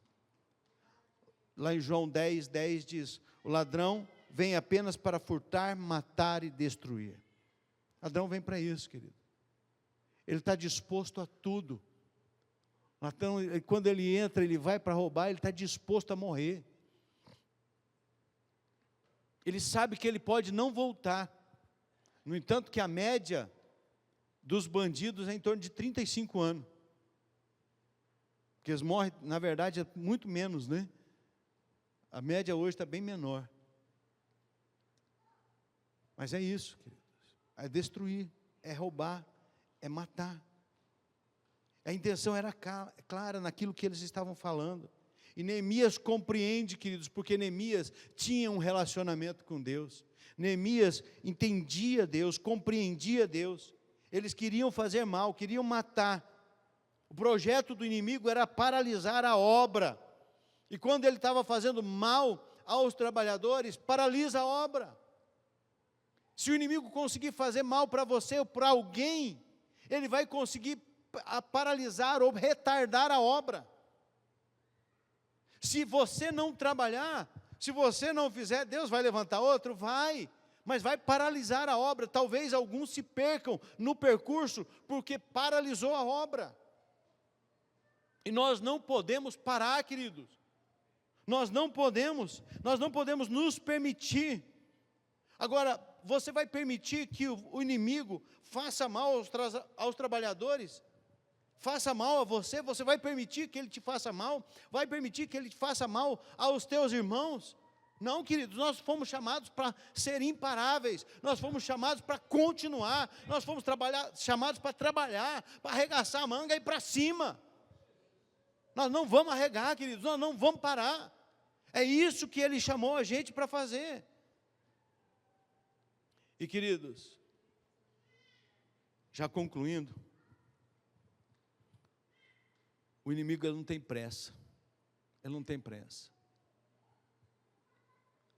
Lá em João 10 diz: o ladrão vem apenas para furtar, matar e destruir. O ladrão vem para isso, querido. Ele está disposto a tudo. Então, quando ele entra, ele vai para roubar, ele está disposto a morrer. Ele sabe que ele pode não voltar. No entanto, que a média dos bandidos é em torno de 35 anos. Porque eles morrem, na verdade, é muito menos, né? A média hoje está bem menor. Mas é isso, queridos. É destruir, é roubar, é matar. A intenção era clara naquilo que eles estavam falando. E Neemias compreende, queridos, porque Neemias tinha um relacionamento com Deus. Neemias entendia Deus, compreendia Deus. Eles queriam fazer mal, queriam matar. O projeto do inimigo era paralisar a obra. E quando ele estava fazendo mal aos trabalhadores, paralisa a obra. Se o inimigo conseguir fazer mal para você ou para alguém, ele vai conseguir paralisar ou retardar a obra. Se você não trabalhar, se você não fizer, Deus vai levantar outro? Vai, mas vai paralisar a obra. Talvez alguns se percam no percurso, porque paralisou a obra. E nós não podemos parar, queridos. Nós não podemos nos permitir. Agora, você vai permitir que o inimigo faça mal aos trabalhadores? Faça mal a você? Você vai permitir que ele te faça mal? Vai permitir que ele te faça mal aos teus irmãos? Não, queridos, nós fomos chamados para ser imparáveis, nós fomos chamados para continuar, nós fomos chamados para trabalhar, para arregaçar a manga e ir para cima. Nós não vamos arregar, queridos, nós não vamos parar. É isso que ele chamou a gente para fazer. E, queridos, já concluindo, o inimigo ele não tem pressa. Ele não tem pressa.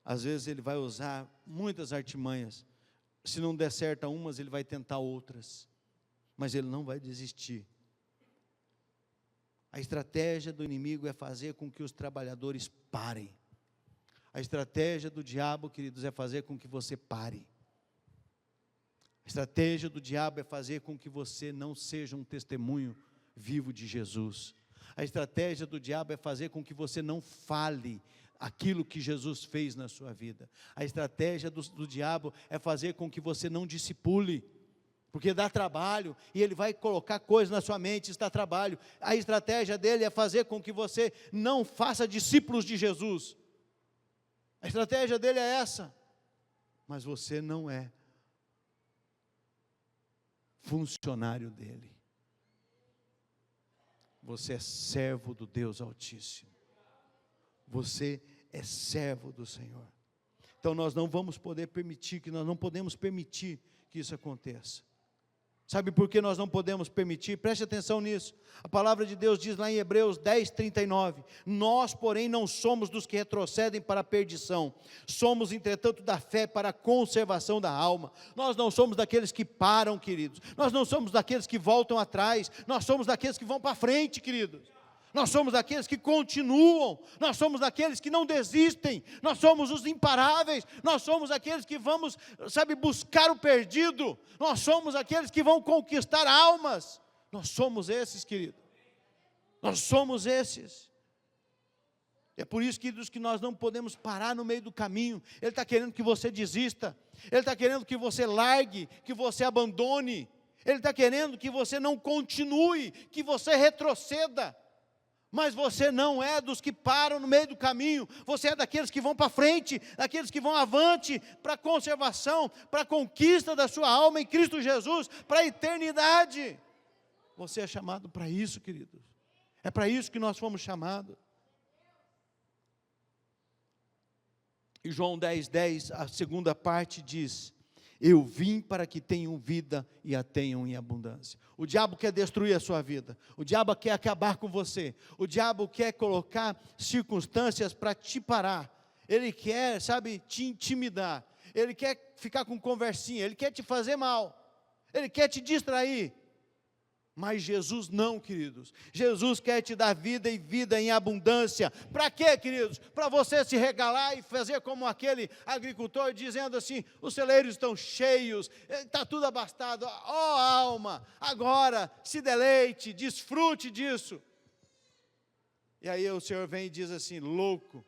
Às vezes ele vai usar muitas artimanhas. Se não der certo a umas, ele vai tentar outras. Mas ele não vai desistir. A estratégia do inimigo é fazer com que os trabalhadores parem. A estratégia do diabo, queridos, é fazer com que você pare. A estratégia do diabo é fazer com que você não seja um testemunho vivo de Jesus. A estratégia do diabo é fazer com que você não fale aquilo que Jesus fez na sua vida. A estratégia do diabo é fazer com que você não discipule, porque dá trabalho, e ele vai colocar coisas na sua mente, isso dá trabalho. A estratégia dele é fazer com que você não faça discípulos de Jesus. A estratégia dele é essa, mas você não é funcionário dele. Você é servo do Deus Altíssimo. Você é servo do Senhor. Então nós não vamos poder permitir, nós não podemos permitir que isso aconteça. Sabe por que nós não podemos permitir? Preste atenção nisso. A palavra de Deus diz lá em Hebreus 10:39, nós, porém, não somos dos que retrocedem para a perdição, somos, entretanto, da fé para a conservação da alma. Nós não somos daqueles que param, queridos, nós não somos daqueles que voltam atrás, nós somos daqueles que vão para frente, queridos. Nós somos daqueles que continuam, nós somos daqueles que não desistem, nós somos os imparáveis, nós somos aqueles que vamos, buscar o perdido, nós somos aqueles que vão conquistar almas, nós somos esses, querido, nós somos esses. É por isso, queridos, que nós não podemos parar no meio do caminho. Ele está querendo que você desista, Ele está querendo que você largue, que você abandone, Ele está querendo que você não continue, que você retroceda. Mas você não é dos que param no meio do caminho, você é daqueles que vão para frente, daqueles que vão avante, para a conservação, para a conquista da sua alma em Cristo Jesus, para a eternidade. Você é chamado para isso, queridos, é para isso que nós fomos chamados. E João 10:10, a segunda parte diz, eu vim para que tenham vida e a tenham em abundância. O diabo quer destruir a sua vida, o diabo quer acabar com você, o diabo quer colocar circunstâncias para te parar, ele quer, te intimidar, ele quer ficar com conversinha, ele quer te fazer mal, ele quer te distrair. Mas Jesus não, queridos. Jesus quer te dar vida e vida em abundância. Para quê, queridos? Para você se regalar e fazer como aquele agricultor dizendo assim, os celeiros estão cheios, está tudo abastado. Ó alma, agora se deleite, desfrute disso. E aí o Senhor vem e diz assim, louco,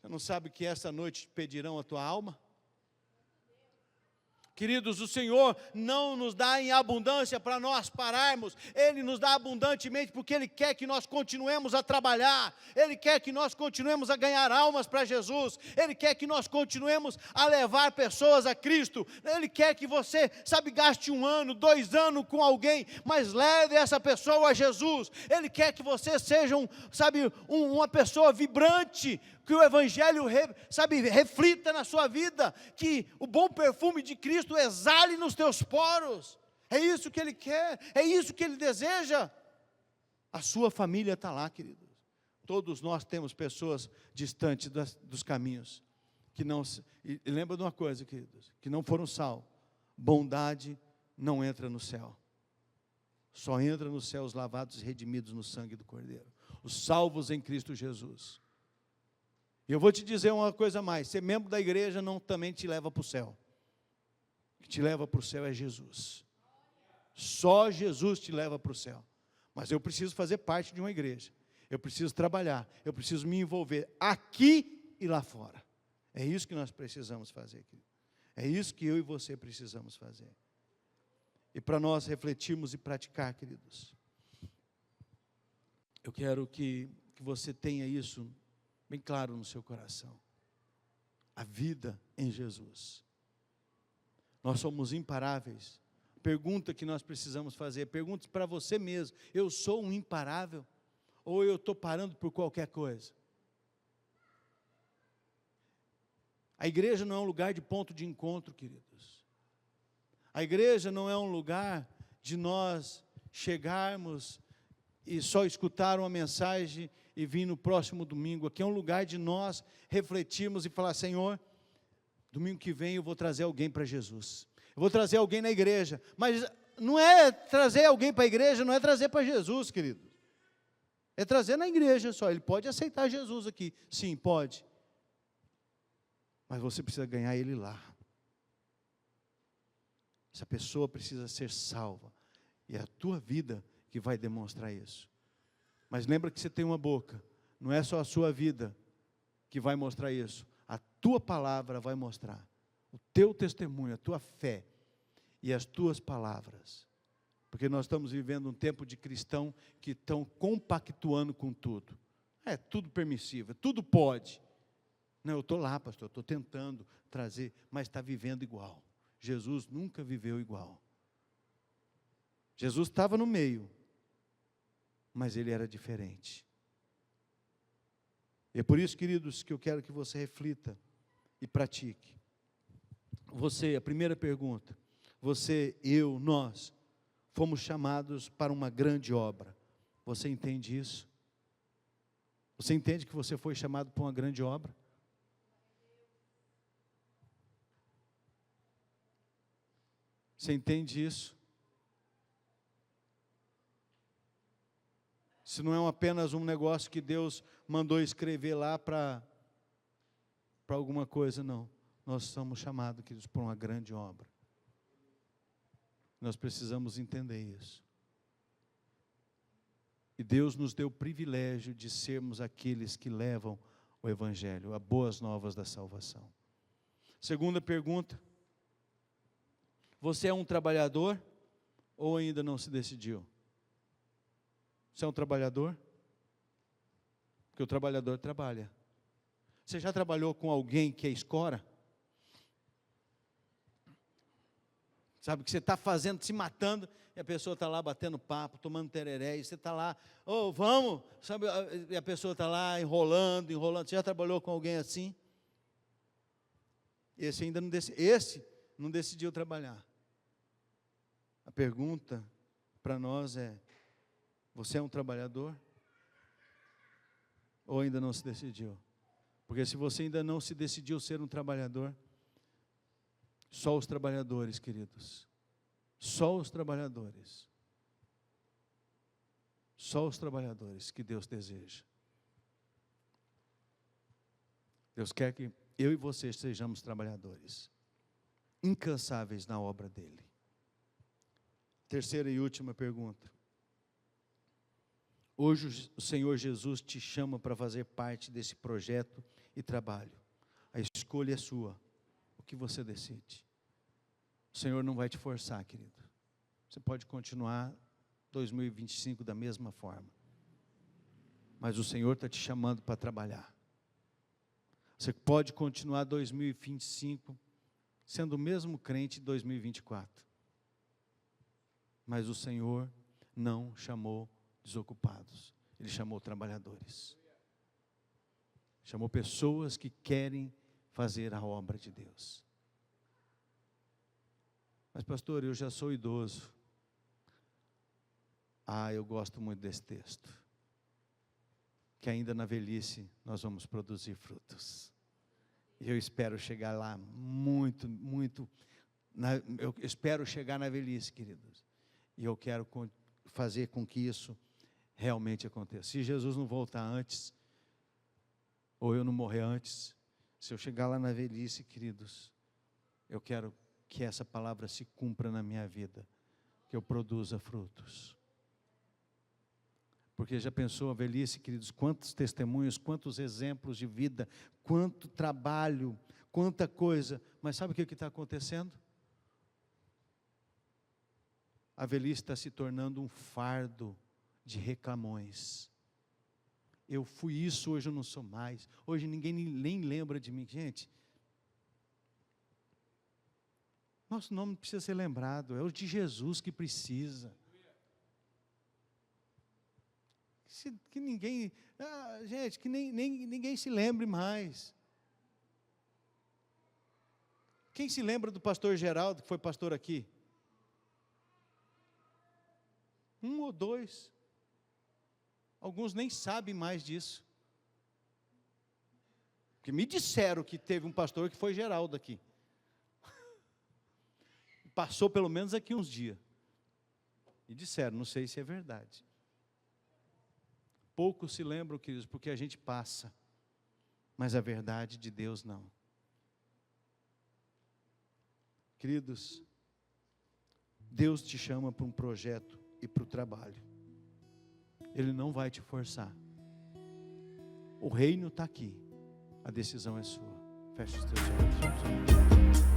você não sabe que essa noite pedirão a tua alma? Queridos, o Senhor não nos dá em abundância para nós pararmos, Ele nos dá abundantemente porque Ele quer que nós continuemos a trabalhar, Ele quer que nós continuemos a ganhar almas para Jesus, Ele quer que nós continuemos a levar pessoas a Cristo, Ele quer que você, gaste 1 ano, 2 anos com alguém, mas leve essa pessoa a Jesus, Ele quer que você seja uma pessoa vibrante, que o Evangelho, reflita na sua vida, que o bom perfume de Cristo exale nos teus poros, é isso que Ele quer, é isso que Ele deseja. A sua família está lá, queridos, todos nós temos pessoas distantes dos caminhos, que não, e lembra de uma coisa, queridos, que não foram salvos, bondade não entra no céu, só entra no céu os lavados e redimidos no sangue do Cordeiro, os salvos em Cristo Jesus. E eu vou te dizer uma coisa a mais, ser membro da igreja não também te leva para o céu, o que te leva para o céu é Jesus, só Jesus te leva para o céu, mas eu preciso fazer parte de uma igreja, eu preciso trabalhar, eu preciso me envolver aqui e lá fora, é isso que nós precisamos fazer, querido. É isso que eu e você precisamos fazer, e para nós refletirmos e praticar, queridos, eu quero que você tenha isso bem claro no seu coração, a vida em Jesus. Nós somos imparáveis. Pergunta que nós precisamos fazer, pergunte para você mesmo, eu sou um imparável? Ou eu estou parando por qualquer coisa? A igreja não é um lugar de ponto de encontro, queridos. A igreja não é um lugar de nós chegarmos e só escutar uma mensagem e vir no próximo domingo. Aqui é um lugar de nós refletirmos e falar, Senhor, domingo que vem eu vou trazer alguém para Jesus, eu vou trazer alguém na igreja, mas não é trazer alguém para a igreja, não é trazer para Jesus, querido, é trazer na igreja só, ele pode aceitar Jesus aqui, sim, pode, mas você precisa ganhar ele lá, essa pessoa precisa ser salva, e é a tua vida que vai demonstrar isso. Mas lembra que você tem uma boca. Não é só a sua vida que vai mostrar isso. A tua palavra vai mostrar. O teu testemunho, a tua fé e as tuas palavras. Porque nós estamos vivendo um tempo de cristão que estão compactuando com tudo. É tudo permissível, tudo pode. Não, eu estou lá, pastor, estou tentando trazer, mas está vivendo igual. Jesus nunca viveu igual. Jesus estava no meio, mas ele era diferente. E é por isso, queridos, que eu quero que você reflita e pratique. Você, a primeira pergunta, você, eu, nós, fomos chamados para uma grande obra. Você entende isso? Você entende que você foi chamado para uma grande obra? Você entende isso? Se não é apenas um negócio que Deus mandou escrever lá para alguma coisa, não. Nós somos chamados, queridos, por uma grande obra. Nós precisamos entender isso. E Deus nos deu o privilégio de sermos aqueles que levam o Evangelho, as boas novas da salvação. Segunda pergunta. Você é um trabalhador ou ainda não se decidiu? Você é um trabalhador? Porque o trabalhador trabalha. Você já trabalhou com alguém que é escora? Sabe, que você está fazendo, se matando, e a pessoa está lá batendo papo, tomando tereré, e você está lá, vamos, sabe, e a pessoa está lá enrolando. Você já trabalhou com alguém assim? Esse ainda não decidiu trabalhar. A pergunta para nós é: você é um trabalhador? Ou ainda não se decidiu? Porque se você ainda não se decidiu ser um trabalhador, só os trabalhadores, queridos, só os trabalhadores que Deus deseja. Deus quer que eu e você sejamos trabalhadores, incansáveis na obra dEle. Terceira e última pergunta. Hoje o Senhor Jesus te chama para fazer parte desse projeto e trabalho. A escolha é sua. O que você decide? O Senhor não vai te forçar, querido. Você pode continuar 2025 da mesma forma. Mas o Senhor está te chamando para trabalhar. Você pode continuar 2025 sendo o mesmo crente de 2024. Mas o Senhor não chamou desocupados. Ele chamou trabalhadores. Chamou pessoas que querem fazer a obra de Deus. Mas pastor, eu já sou idoso. Eu gosto muito desse texto. Que ainda na velhice nós vamos produzir frutos. E eu espero chegar lá eu espero chegar na velhice, queridos. E eu quero fazer com que isso realmente aconteça. Se Jesus não voltar antes, ou eu não morrer antes, se eu chegar lá na velhice, queridos, eu quero que essa palavra se cumpra na minha vida, que eu produza frutos. Porque já pensou a velhice, queridos, quantos testemunhos, quantos exemplos de vida, quanto trabalho, quanta coisa, mas sabe o que está acontecendo? A velhice está se tornando um fardo de reclamões. Eu fui isso, hoje eu não sou mais. Hoje ninguém nem lembra de mim. Gente, nosso nome não precisa ser lembrado, é o de Jesus que precisa. Que ninguém, gente, que ninguém se lembre mais. Quem se lembra do pastor Geraldo, que foi pastor aqui? 1 ou 2. Alguns nem sabem mais disso. Porque me disseram que teve um pastor que foi Geraldo aqui. Passou pelo menos aqui uns dias. E disseram, não sei se é verdade. Poucos se lembram, queridos, porque a gente passa. Mas a verdade de Deus não. Queridos, Deus te chama para um projeto e para o trabalho. Ele não vai te forçar. O reino está aqui. A decisão é sua. Feche os teus olhos.